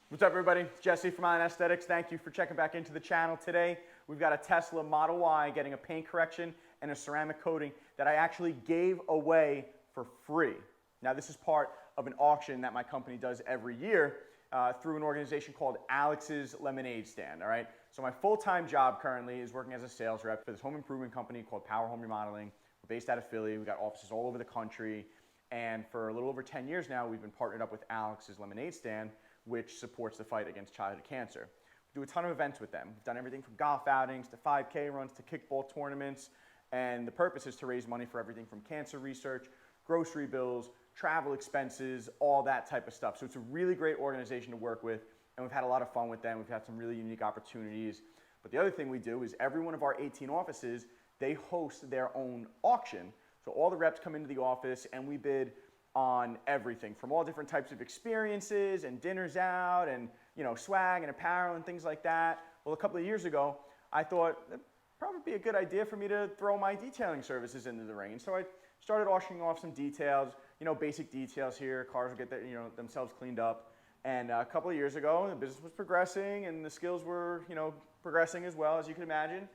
What's up, everybody? It's Jesse from Island Aesthetics. Thank you for checking back into the channel today. We've got a Tesla Model Y getting a paint correction and a ceramic coating that I actually gave away for free. Now, this is part of an auction that my company does every year through an organization called Alex's Lemonade Stand, all right? So my full-time job currently is working as a sales rep for this home improvement company called Power Home Remodeling. We're based out of Philly. We've got offices all over the country. And for a little over 10 years now, we've been partnered up with Alex's Lemonade Stand, which supports the fight against childhood cancer. We do a ton of events with them. We've done everything from golf outings to 5K runs to kickball tournaments. And the purpose is to raise money for everything from cancer research, grocery bills, travel expenses, all that type of stuff. So it's a really great organization to work with, and we've had a lot of fun with them. We've had some really unique opportunities. But the other thing we do is every one of our 18 offices, they host their own auction. So all the reps come into the office and we bid on everything from all different types of experiences and dinners out and swag and apparel and things like that. Well, a couple of years ago, I thought it'd probably be a good idea for me to throw my detailing services into the ring. And so I started auctioning off some details, basic details here. Cars will get themselves cleaned up. And a couple of years ago, the business was progressing and the skills were, progressing as well, as you can imagine.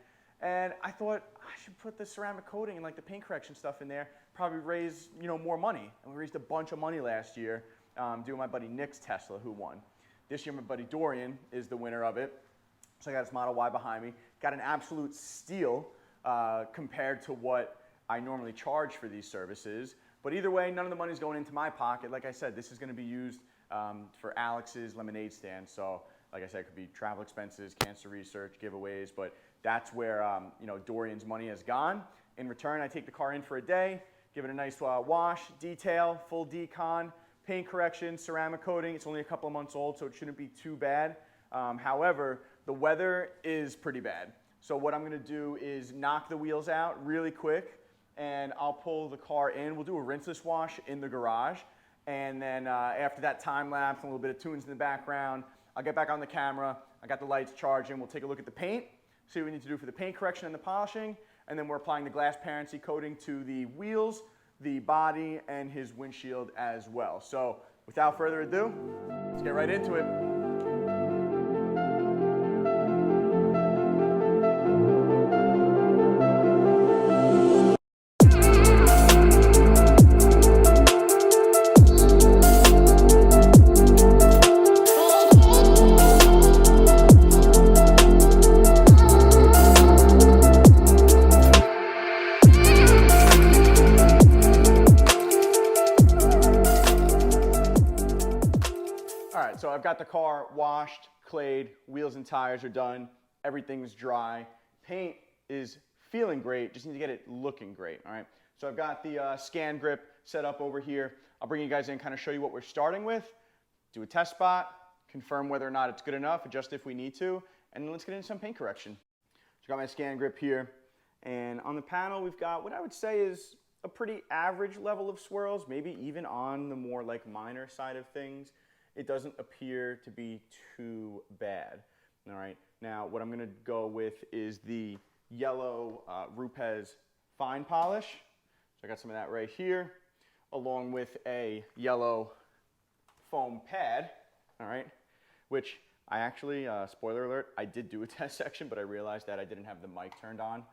And I thought I should put the ceramic coating and like the paint correction stuff in there, probably raise more money. And we raised a bunch of money last year doing my buddy Nick's Tesla, who won. This year my buddy Dorian is the winner of it. So I got this Model Y behind me. Got an absolute steal compared to what I normally charge for these services. But either way, none of the money's going into my pocket. Like I said, this is going to be used for Alex's Lemonade Stand. So like I said, it could be travel expenses, cancer research, giveaways, but that's where Dorian's money has gone. In return, I take the car in for a day, give it a nice wash, detail, full decon, paint correction, ceramic coating. It's only a couple of months old, so it shouldn't be too bad. However, the weather is pretty bad. So what I'm gonna do is knock the wheels out really quick, and I'll pull the car in. We'll do a rinseless wash in the garage, and then after that time lapse and a little bit of tunes in the background, I'll get back on the camera. I got the lights charging. We'll take a look at the paint, see what we need to do for the paint correction and the polishing, and then we're applying the Glassparency coating to the wheels, the body, and his windshield as well. So without further ado, let's get right into it. So I've got the car washed, clayed, wheels and tires are done, everything's dry. Paint is feeling great, just need to get it looking great, all right? So I've got the scan grip set up over here. I'll bring you guys in, kind of show you what we're starting with, do a test spot, confirm whether or not it's good enough, adjust if we need to, and then let's get into some paint correction. So I've got my scan grip here, and on the panel we've got what I would say is a pretty average level of swirls, maybe even on the more like minor side of things. It doesn't appear to be too bad. All right, now what I'm gonna go with is the yellow Rupes fine polish. So I got some of that right here, along with a yellow foam pad, all right, which I actually, spoiler alert, I did do a test section, but I realized that I didn't have the mic turned on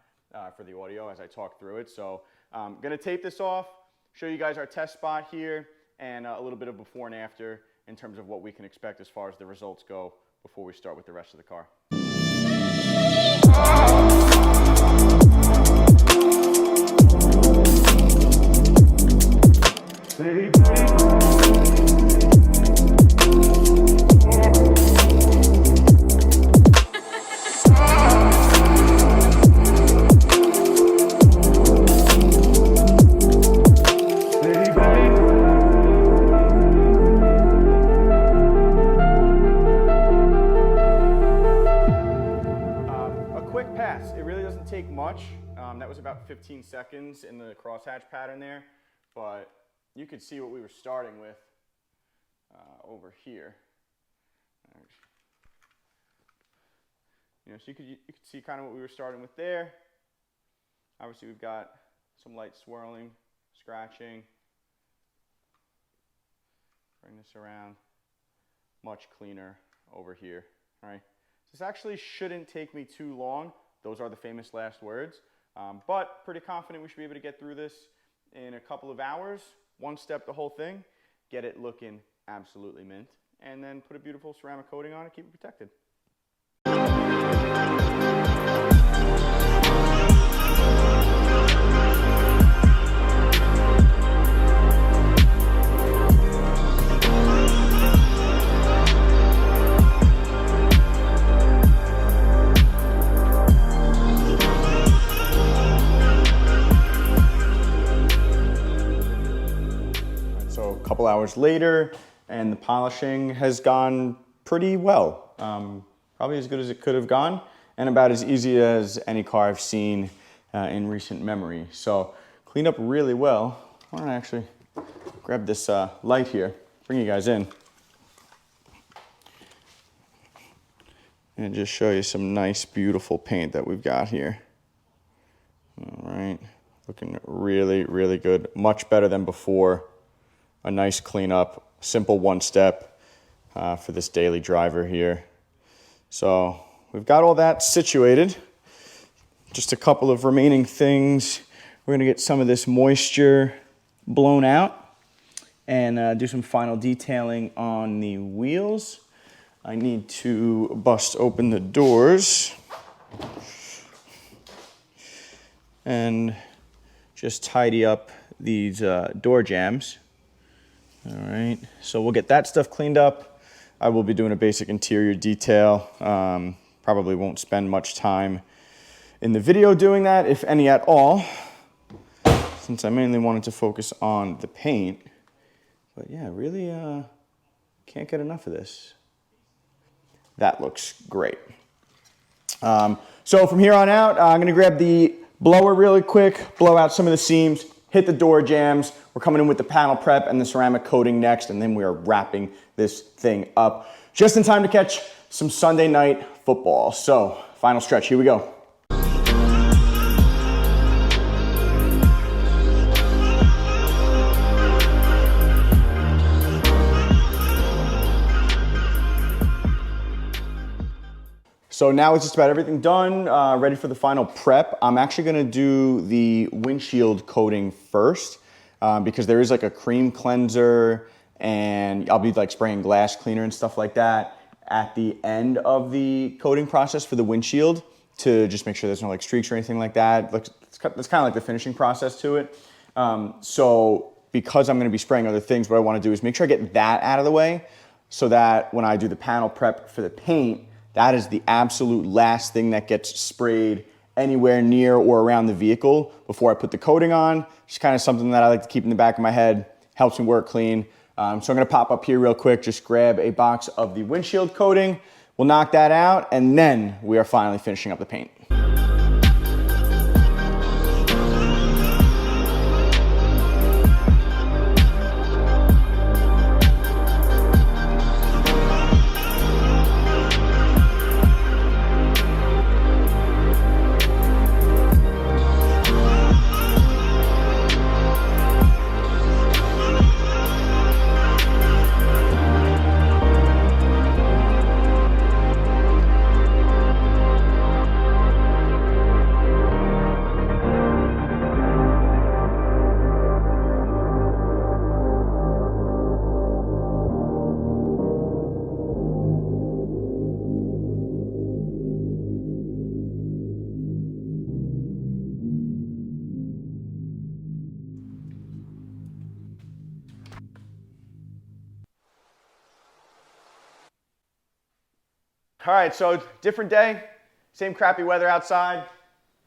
for the audio as I talked through it. So I'm gonna tape this off, show you guys our test spot here, and a little bit of before and after in terms of what we can expect as far as the results go before we start with the rest of the car. It really doesn't take much. That was about 15 seconds in the crosshatch pattern there, but you could see what we were starting with over here. So you could see kind of what we were starting with there. Obviously, we've got some light swirling, scratching. Bring this around, much cleaner over here. All right. This actually shouldn't take me too long. Those are the famous last words. But pretty confident we should be able to get through this in a couple of hours. One step the whole thing, get it looking absolutely mint, and then put a beautiful ceramic coating on it, keep it protected. Couple hours later, and the polishing has gone pretty well. Probably as good as it could have gone, and about as easy as any car I've seen in recent memory. So cleaned up really well. Why don't I actually grab this light here, bring you guys in, and just show you some nice, beautiful paint that we've got here. All right, looking really, really good. Much better than before. A nice cleanup, simple one step for this daily driver here. So we've got all that situated. Just a couple of remaining things. We're gonna get some of this moisture blown out and do some final detailing on the wheels. I need to bust open the doors and just tidy up these door jambs. All right, so we'll get that stuff cleaned up. I will be doing a basic interior detail. Probably won't spend much time in the video doing that, if any at all, since I mainly wanted to focus on the paint. But yeah, really can't get enough of this. That looks great. So from here on out, I'm gonna grab the blower really quick, blow out some of the seams, hit the door jambs. We're coming in with the panel prep and the ceramic coating next, and then we are wrapping this thing up just in time to catch some Sunday night football. So, final stretch, here we go. So now it's just about everything done, ready for the final prep. I'm actually gonna do the windshield coating first because there is like a cream cleanser, and I'll be like spraying glass cleaner and stuff like that at the end of the coating process for the windshield to just make sure there's no like streaks or anything like that. It's kind of like the finishing process to it. So because I'm gonna be spraying other things, what I wanna do is make sure I get that out of the way so that when I do the panel prep for the paint, that is the absolute last thing that gets sprayed anywhere near or around the vehicle before I put the coating on. It's kind of something that I like to keep in the back of my head, helps me work clean. So I'm gonna pop up here real quick, just grab a box of the windshield coating. We'll knock that out, and then we are finally finishing up the paint. All right, so different day, same crappy weather outside.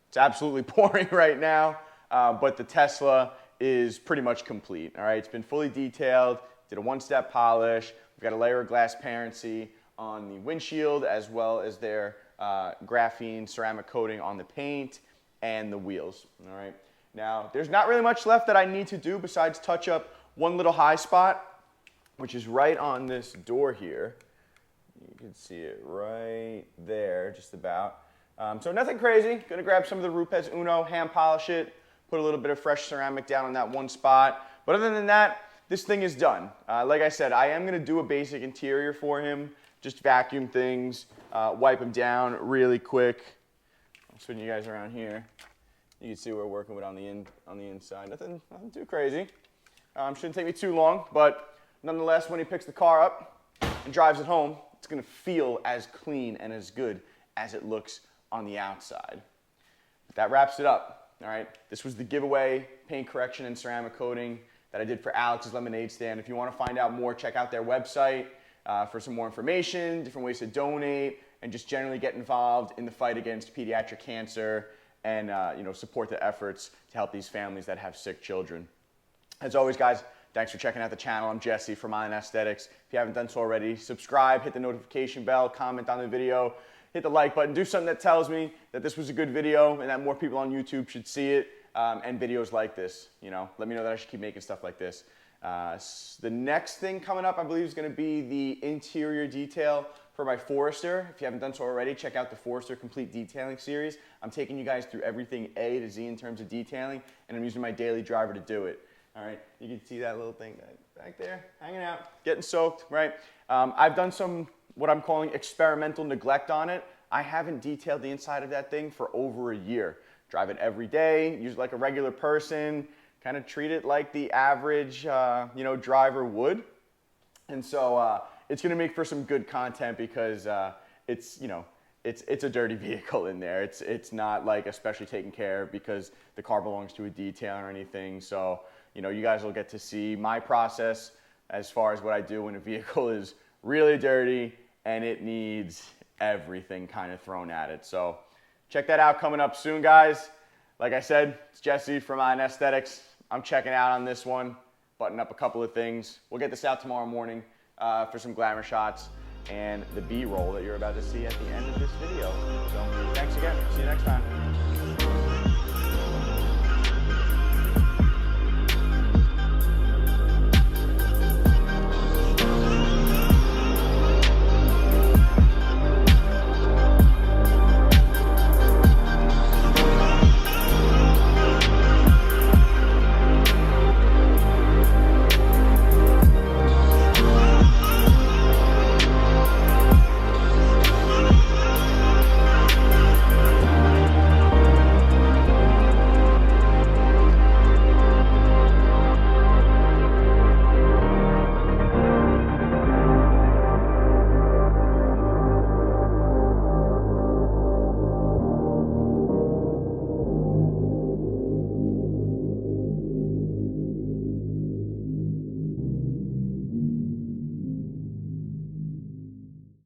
It's absolutely pouring right now, but the Tesla is pretty much complete. All right, it's been fully detailed, did a one-step polish. We've got a layer of Glassparency on the windshield as well as their graphene ceramic coating on the paint and the wheels. All right, now there's not really much left that I need to do besides touch up one little high spot, which is right on this door here. You can see it right there, just about. So nothing crazy. Gonna grab some of the Rupes Uno, hand polish it, put a little bit of fresh ceramic down on that one spot. But other than that, this thing is done. Like I said, I am gonna do a basic interior for him just vacuum things, wipe them down really quick. I'll swing you guys around here. You can see what we're working with on the inside. Nothing too crazy. Shouldn't take me too long, but nonetheless, when he picks the car up and drives it home, it's gonna feel as clean and as good as it looks on the outside. But that wraps it up, all right? This was the giveaway paint correction and ceramic coating that I did for Alex's Lemonade Stand. If you wanna find out more, check out their website for some more information, different ways to donate, and just generally get involved in the fight against pediatric cancer and support the efforts to help these families that have sick children. As always, guys, thanks for checking out the channel. I'm Jesse from Island Aesthetics. If you haven't done so already, subscribe, hit the notification bell, comment on the video, hit the like button, do something that tells me that this was a good video and that more people on YouTube should see it, and videos like this. Let me know that I should keep making stuff like this. The next thing coming up, I believe, is going to be the interior detail for my Forester. If you haven't done so already, check out the Forester Complete Detailing Series. I'm taking you guys through everything A to Z in terms of detailing, and I'm using my daily driver to do it. All right, you can see that little thing back there, hanging out, getting soaked, right? I've done some, what I'm calling experimental neglect on it. I haven't detailed the inside of that thing for over a year. Drive it every day, use it like a regular person, kind of treat it like the average, driver would. And so it's gonna make for some good content because it's a dirty vehicle in there. It's not like especially taken care of because the car belongs to a detail or anything. So, you guys will get to see my process as far as what I do when a vehicle is really dirty and it needs everything kind of thrown at it. So check that out coming up soon, guys. Like I said, it's Jesse from Island Aesthetics. I'm checking out on this one, button up a couple of things. We'll get this out tomorrow morning for some glamour shots and the B-roll that you're about to see at the end of this video. So thanks again. See you next time.